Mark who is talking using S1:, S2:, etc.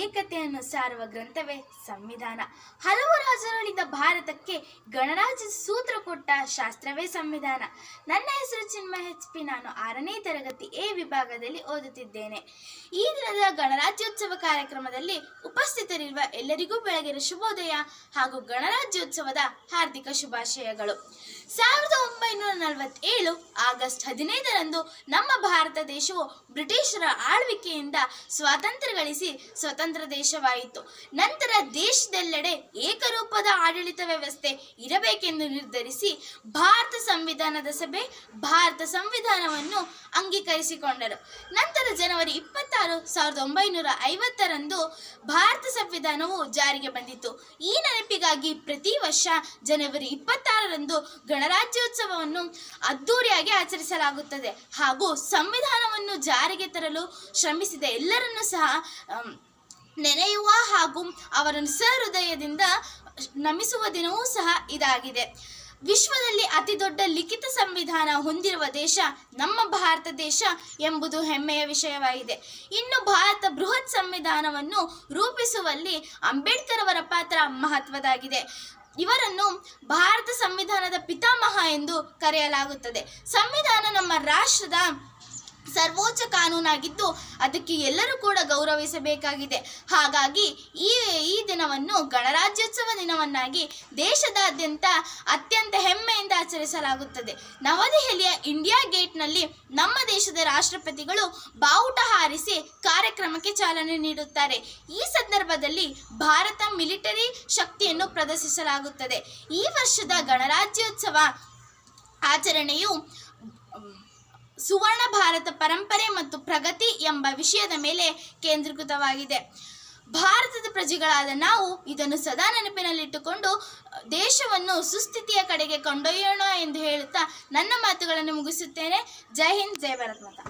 S1: ಏಕತೆಯನ್ನು ಸಾರುವ ಗ್ರಂಥವೇ ಸಂವಿಧಾನ. ಹಲವು ರಾಜರುಗಳಿಂದ ಭಾರತಕ್ಕೆ ಗಣರಾಜ್ಯದ ಸೂತ್ರ ಕೊಟ್ಟ ಶಾಸ್ತ್ರವೇ ಸಂವಿಧಾನ. ನನ್ನ ಹೆಸರು ಚಿನ್ಮಯ HP. ನಾನು 6ನೇ ತರಗತಿ A ವಿಭಾಗದಲ್ಲಿ ಓದುತ್ತಿದ್ದೇನೆ. ಈ ದಿನದ ಗಣರಾಜ್ಯೋತ್ಸವ ಕಾರ್ಯಕ್ರಮದಲ್ಲಿ ಉಪಸ್ಥಿತರಿರುವ ಎಲ್ಲರಿಗೂ ಬೆಳಗಿನ ಶುಭೋದಯ ಹಾಗೂ ಗಣರಾಜ್ಯೋತ್ಸವದ ಹಾರ್ದಿಕ ಶುಭಾಶಯಗಳು. 1947 ಆಗಸ್ಟ್ 15ರಂದು ನಮ್ಮ ಭಾರತ ದೇಶವು ಬ್ರಿಟಿಷರ ಆಳ್ವಿಕೆಯಿಂದ ಸ್ವಾತಂತ್ರ್ಯ ಗಳಿಸಿ ಸ್ವತಂತ್ರ ದೇಶವಾಯಿತು. ನಂತರ ದೇಶದೆಲ್ಲೆಡೆ ಏಕರೂಪದ ಆಡಳಿತ ವ್ಯವಸ್ಥೆ ಇರಬೇಕೆಂದು ನಿರ್ಧರಿಸಿ ಭಾರತ ಸಂವಿಧಾನದ ಸಭೆ ಭಾರತ ಸಂವಿಧಾನವನ್ನು ಅಂಗೀಕರಿಸಿಕೊಂಡರು. ನಂತರ ಜನವರಿ 26, 1950ರಂದು ಭಾರತ ಸಂವಿಧಾನವು ಜಾರಿಗೆ ಬಂದಿತು. ಈ ನೆನಪಿಗಾಗಿ ಪ್ರತಿ ವರ್ಷ ಜನವರಿ 26ರಂದು ಗಣರಾಜ್ಯೋತ್ಸವವನ್ನು ಅದ್ದೂರಿಯಾಗಿ ಆಚರಿಸಲಾಗುತ್ತದೆ. ಹಾಗೂ ಸಂವಿಧಾನವನ್ನು ಜಾರಿಗೆ ತರಲು ಶ್ರಮಿಸಿದ ಎಲ್ಲರನ್ನೂ ಸಹ ನೆನೆಯುವ ಹಾಗೂ ಅವರನ್ನು ಸಹೃದಯದಿಂದ ನಮಿಸುವ ದಿನವೂ ಸಹ ಇದಾಗಿದೆ. ವಿಶ್ವದಲ್ಲಿ ಅತಿ ದೊಡ್ಡ ಲಿಖಿತ ಸಂವಿಧಾನ ಹೊಂದಿರುವ ದೇಶ ನಮ್ಮ ಭಾರತ ದೇಶ ಎಂಬುದು ಹೆಮ್ಮೆಯ ವಿಷಯವಾಗಿದೆ. ಇನ್ನು ಭಾರತ ಬೃಹತ್ ಸಂವಿಧಾನವನ್ನು ರೂಪಿಸುವಲ್ಲಿ ಅಂಬೇಡ್ಕರ್ ಅವರ ಪಾತ್ರ ಮಹತ್ವದಾಗಿದೆ. ಇವರನ್ನು ಭಾರತ ಸಂವಿಧಾನದ ಪಿತಾಮಹ ಎಂದು ಕರೆಯಲಾಗುತ್ತದೆ. ಸಂವಿಧಾನ ನಮ್ಮ ರಾಷ್ಟ್ರದ ಸರ್ವೋಚ್ಚ ಕಾನೂನಾಗಿದ್ದು ಅದಕ್ಕೆ ಎಲ್ಲರೂ ಕೂಡ ಗೌರವಿಸಬೇಕಾಗಿದೆ. ಹಾಗಾಗಿ ಈ ದಿನವನ್ನು ಗಣರಾಜ್ಯೋತ್ಸವ ದಿನವನ್ನಾಗಿ ದೇಶದಾದ್ಯಂತ ಅತ್ಯಂತ ಹೆಮ್ಮೆಯಿಂದ ಆಚರಿಸಲಾಗುತ್ತದೆ. ನವದೆಹಲಿಯ ಇಂಡಿಯಾ ಗೇಟ್ನಲ್ಲಿ ನಮ್ಮ ದೇಶದ ರಾಷ್ಟ್ರಪತಿಗಳು ಬಾವುಟ ಹಾರಿಸಿ ಕಾರ್ಯಕ್ರಮಕ್ಕೆ ಚಾಲನೆ ನೀಡುತ್ತಾರೆ. ಈ ಸಂದರ್ಭದಲ್ಲಿ ಭಾರತ ಮಿಲಿಟರಿ ಶಕ್ತಿಯನ್ನು ಪ್ರದರ್ಶಿಸಲಾಗುತ್ತದೆ. ಈ ವರ್ಷದ ಗಣರಾಜ್ಯೋತ್ಸವ ಆಚರಣೆಯು ಸುವರ್ಣ ಭಾರತ ಪರಂಪರೆ ಮತ್ತು ಪ್ರಗತಿ ಎಂಬ ವಿಷಯದ ಮೇಲೆ ಕೇಂದ್ರೀಕೃತವಾಗಿದೆ. ಭಾರತದ ಪ್ರಜೆಗಳಾದ ನಾವು ಇದನ್ನು ಸದಾ ನೆನಪಿನಲ್ಲಿಟ್ಟುಕೊಂಡು ದೇಶವನ್ನು ಸುಸ್ಥಿತಿಯ ಕಡೆಗೆ ಕೊಂಡೊಯ್ಯೋಣ ಎಂದು ಹೇಳುತ್ತಾ ನನ್ನ ಮಾತುಗಳನ್ನು ಮುಗಿಸುತ್ತೇನೆ. ಜೈ ಹಿಂದ್, ಜೈ ಭಾರತ್ ಮಾತಾ.